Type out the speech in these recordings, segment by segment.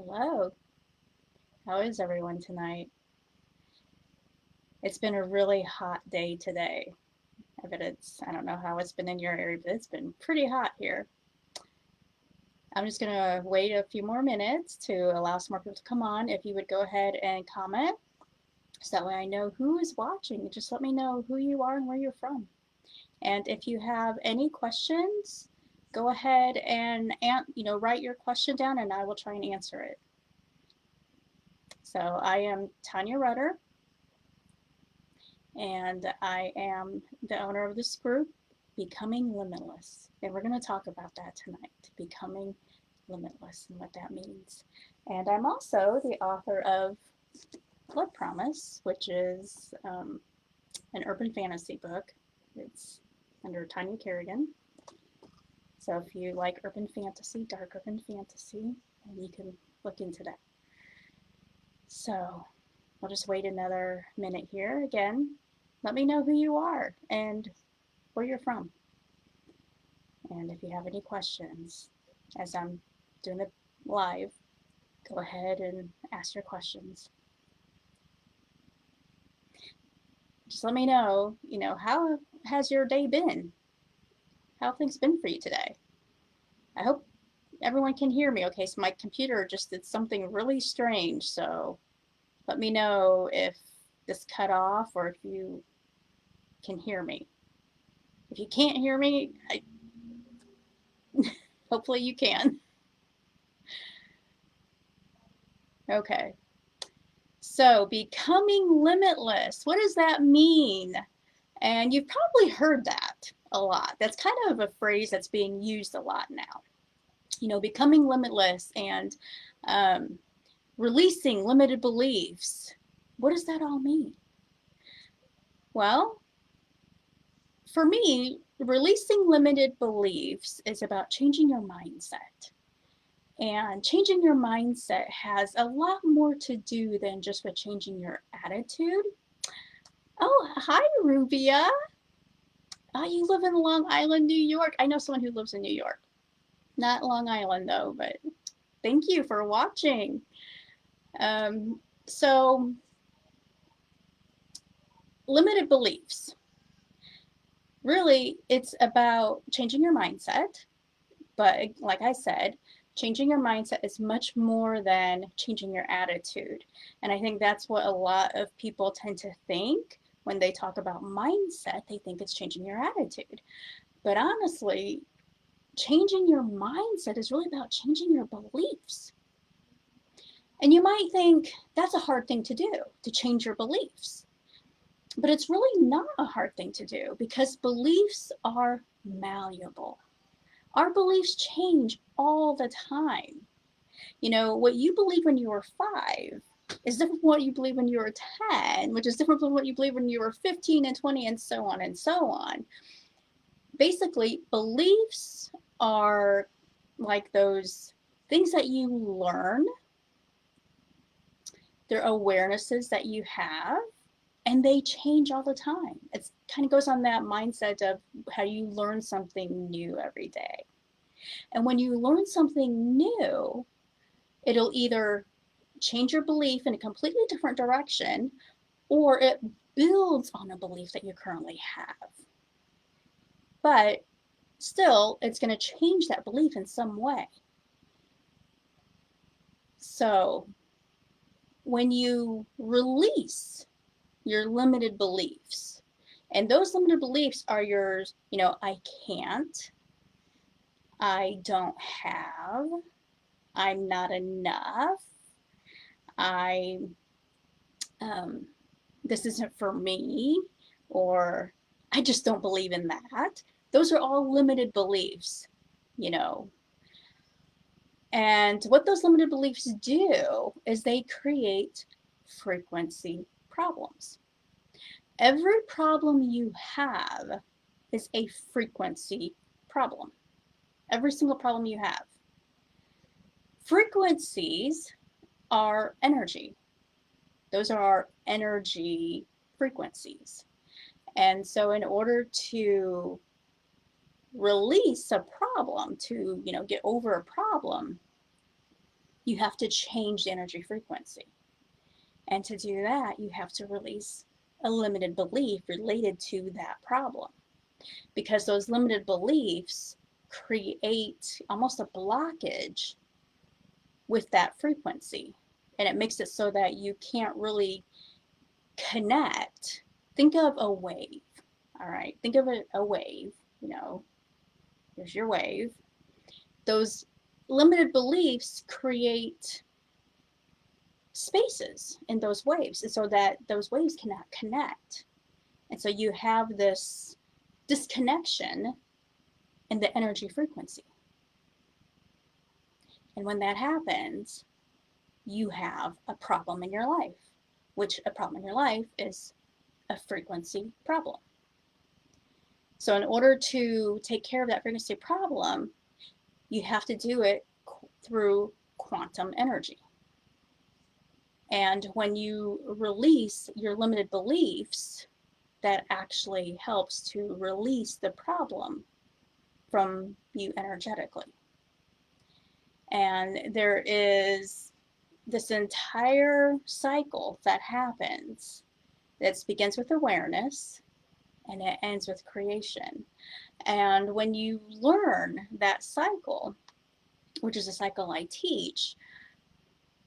Hello. How is everyone tonight? It's been a really hot day today. I don't know how it's been in your area, but it's been pretty hot here. I'm just going to wait a few more minutes to allow some more people to come on. If you would go ahead and comment so that way I know who is watching. Just let me know who you are and where you're from. And if you have any questions, go ahead and write your question down and I will try and answer it. So I am Tanya Rutter, and I am the owner of this group, Becoming Limitless. And we're going to talk about that tonight, becoming limitless and what that means. And I'm also the author of Blood Promise, which is an urban fantasy book. It's under Tanya Kerrigan. So if you like urban fantasy, dark urban fantasy, you can look into that. So I'll just wait another minute here. Again, let me know who you are and where you're from. And if you have any questions as I'm doing it live, go ahead and ask your questions. Just let me know, how has your day been? How have things been for you today? I hope everyone can hear me okay. So my computer just did something really strange. So let me know if this cut off or if you can hear me. If you can't hear me, hopefully you can. Okay. So becoming limitless, what does that mean? And you've probably heard that a lot. That's kind of a phrase that's being used a lot now. Becoming limitless and releasing limited beliefs. What does that all mean? Well, for me, releasing limited beliefs is about changing your mindset. And changing your mindset has a lot more to do than just with changing your attitude. Oh, hi, Rubia. You live in Long Island, New York. I know someone who lives in New York. Not Long Island, though, but thank you for watching. So, limited beliefs. Really, it's about changing your mindset. But like I said, changing your mindset is much more than changing your attitude. And I think that's what a lot of people tend to think when they talk about mindset. They think it's changing your attitude. But honestly, changing your mindset is really about changing your beliefs. And you might think that's a hard thing to do, to change your beliefs. But it's really not a hard thing to do because beliefs are malleable. Our beliefs change all the time. What you believe when you were 5 is different from what you believe when you were 10, which is different from what you believe when you were 15 and 20 and so on and so on. Basically, beliefs are like those things that you learn. They're awarenesses that you have, and they change all the time. It kind of goes on that mindset of how you learn something new every day. And when you learn something new, it'll either change your belief in a completely different direction, or it builds on a belief that you currently have. But still, it's going to change that belief in some way. So when you release your limited beliefs, and those limited beliefs are yours, I can't, I don't have, I'm not enough, I this isn't for me, or I just don't believe in that. Those are all limited beliefs, And what those limited beliefs do is they create frequency problems. Every problem you have is a frequency problem. Every single problem you have. Frequencies are energy. Those are our energy frequencies. And so in order to release a problem, to get over a problem, You have to change the energy frequency. And to do that, you have to release a limited belief related to that problem, because those limited beliefs create almost a blockage with that frequency. And it makes it so that you can't really connect. Think of a wave. All right. Think of a wave. Here's your wave. Those limited beliefs create spaces in those waves, and so that those waves cannot connect. And so you have this disconnection in the energy frequency. And when that happens, you have a problem in your life, which a problem in your life is a frequency problem. So in order to take care of that frequency problem, you have to do it through quantum energy. And when you release your limited beliefs, that actually helps to release the problem from you energetically. And there is this entire cycle that happens that begins with awareness and it ends with creation. And when you learn that cycle, which is a cycle I teach,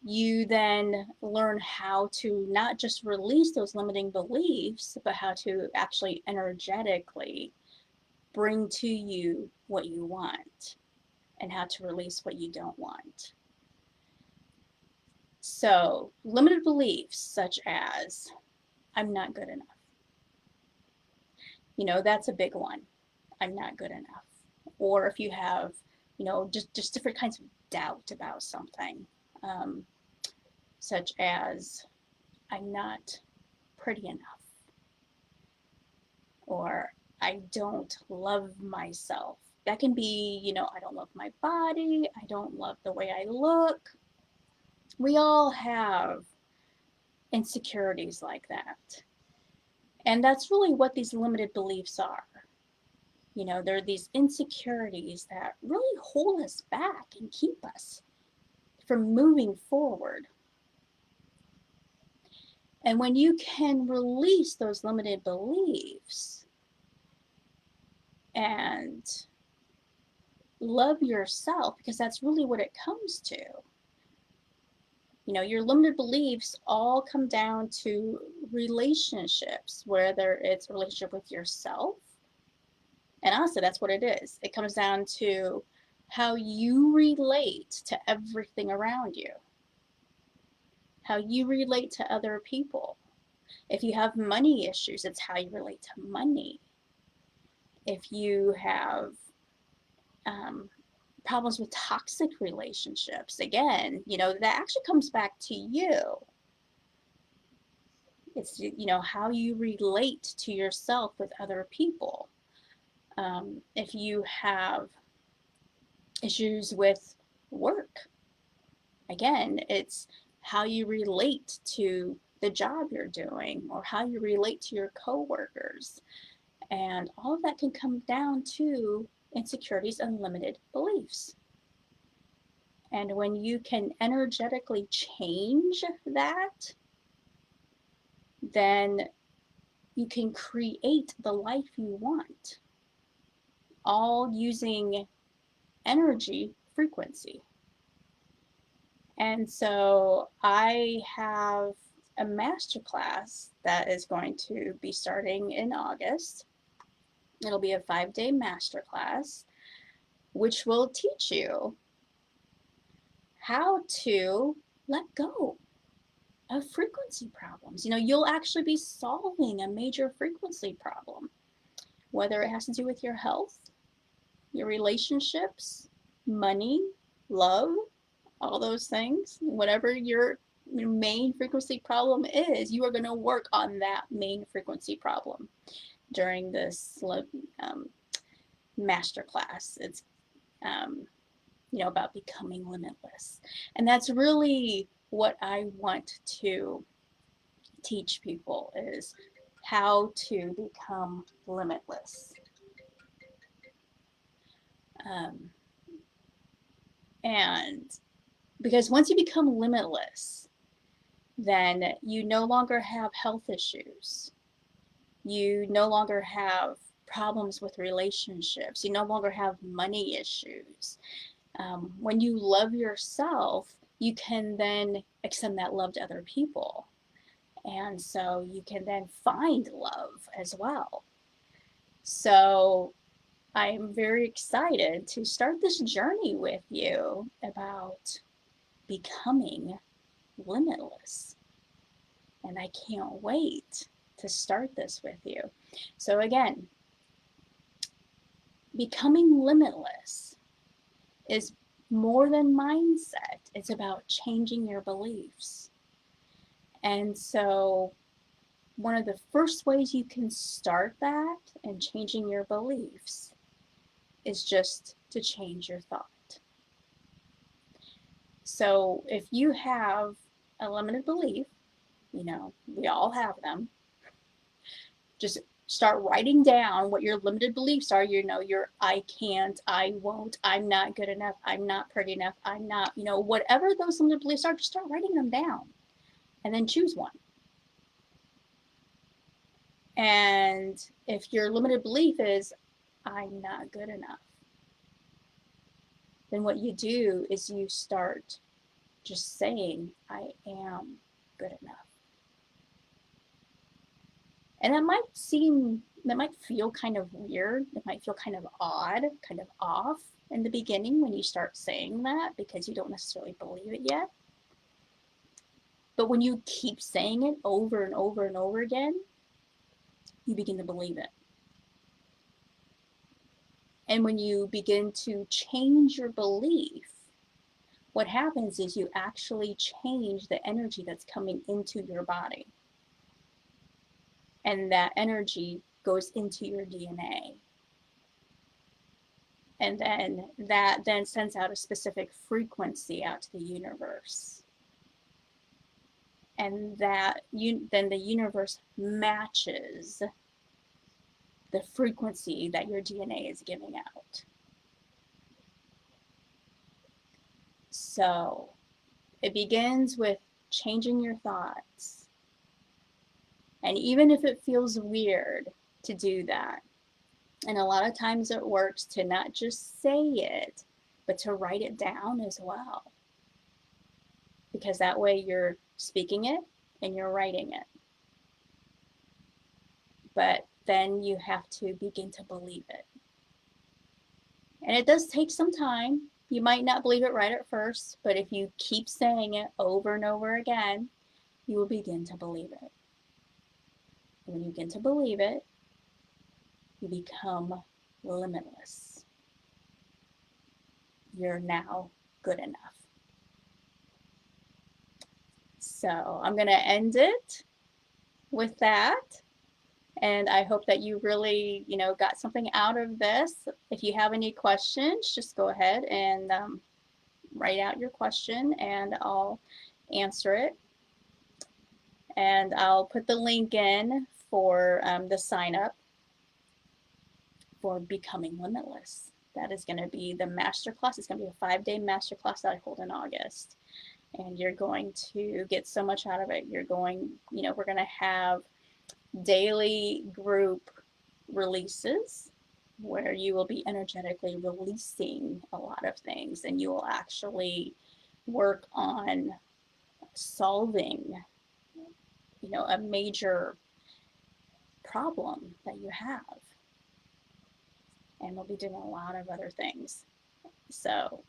you then learn how to not just release those limiting beliefs, but how to actually energetically bring to you what you want and how to release what you don't want. So, limited beliefs such as, I'm not good enough. That's a big one. I'm not good enough. Or if you have, just different kinds of doubt about something, such as, I'm not pretty enough. Or I don't love myself. That can be, I don't love my body. I don't love the way I look. We all have insecurities like that. And that's really what these limited beliefs are. There are these insecurities that really hold us back and keep us from moving forward. And when you can release those limited beliefs and love yourself, because that's really what it comes to. Your limited beliefs all come down to relationships, whether it's a relationship with yourself. And honestly, that's what it is. It comes down to how you relate to everything around you, how you relate to other people. If you have money issues, it's how you relate to money. If you have problems with toxic relationships, again, that actually comes back to you. It's, how you relate to yourself with other people. If you have issues with work, again, it's how you relate to the job you're doing or how you relate to your coworkers. And all of that can come down to insecurities and limited beliefs. And when you can energetically change that, then you can create the life you want, all using energy frequency. And so I have a masterclass that is going to be starting in August. It'll be a 5-day masterclass, which will teach you how to let go of frequency problems. You'll actually be solving a major frequency problem, whether it has to do with your health, your relationships, money, love, all those things. Whatever your main frequency problem is, you are going to work on that main frequency problem during this masterclass. It's about becoming limitless. And that's really what I want to teach people, is how to become limitless. And Because once you become limitless, then you no longer have health issues. You no longer have problems with relationships. You no longer have money issues. When you love yourself, you can then extend that love to other people. And so you can then find love as well. So I'm very excited to start this journey with you about becoming limitless. And I can't wait to start this with you. So, again, becoming limitless is more than mindset, it's about changing your beliefs. And so, one of the first ways you can start that and changing your beliefs is just to change your thought. So, if you have a limited belief, we all have them, just start writing down what your limited beliefs are. Your I can't, I won't, I'm not good enough, I'm not pretty enough, I'm not, whatever those limited beliefs are, just start writing them down and then choose one. And if your limited belief is I'm not good enough, then what you do is you start just saying I am good enough. And that might feel kind of weird. It might feel kind of odd, kind of off in the beginning when you start saying that because you don't necessarily believe it yet. But when you keep saying it over and over and over again, you begin to believe it. And when you begin to change your belief, what happens is you actually change the energy that's coming into your body. And that energy goes into your DNA. And then that then sends out a specific frequency out to the universe. And then the universe matches the frequency that your DNA is giving out. So it begins with changing your thoughts. And even if it feels weird to do that, and a lot of times it works to not just say it, but to write it down as well. Because that way you're speaking it and you're writing it. But then you have to begin to believe it. And it does take some time. You might not believe it right at first, but if you keep saying it over and over again, you will begin to believe it. And when you begin to believe it, you become limitless. You're now good enough. So I'm going to end it with that. And I hope that you really, got something out of this. If you have any questions, just go ahead and write out your question and I'll answer it. And I'll put the link in for the sign up for Becoming Limitless. That is going to be the masterclass. It's going to be a 5-day masterclass that I hold in August. And you're going to get so much out of it. We're going to have daily group releases where you will be energetically releasing a lot of things and you will actually work on solving a major problem that you have, and we'll be doing a lot of other things. So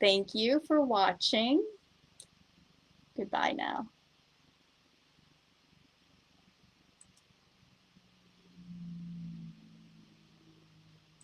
thank you for watching. Goodbye now.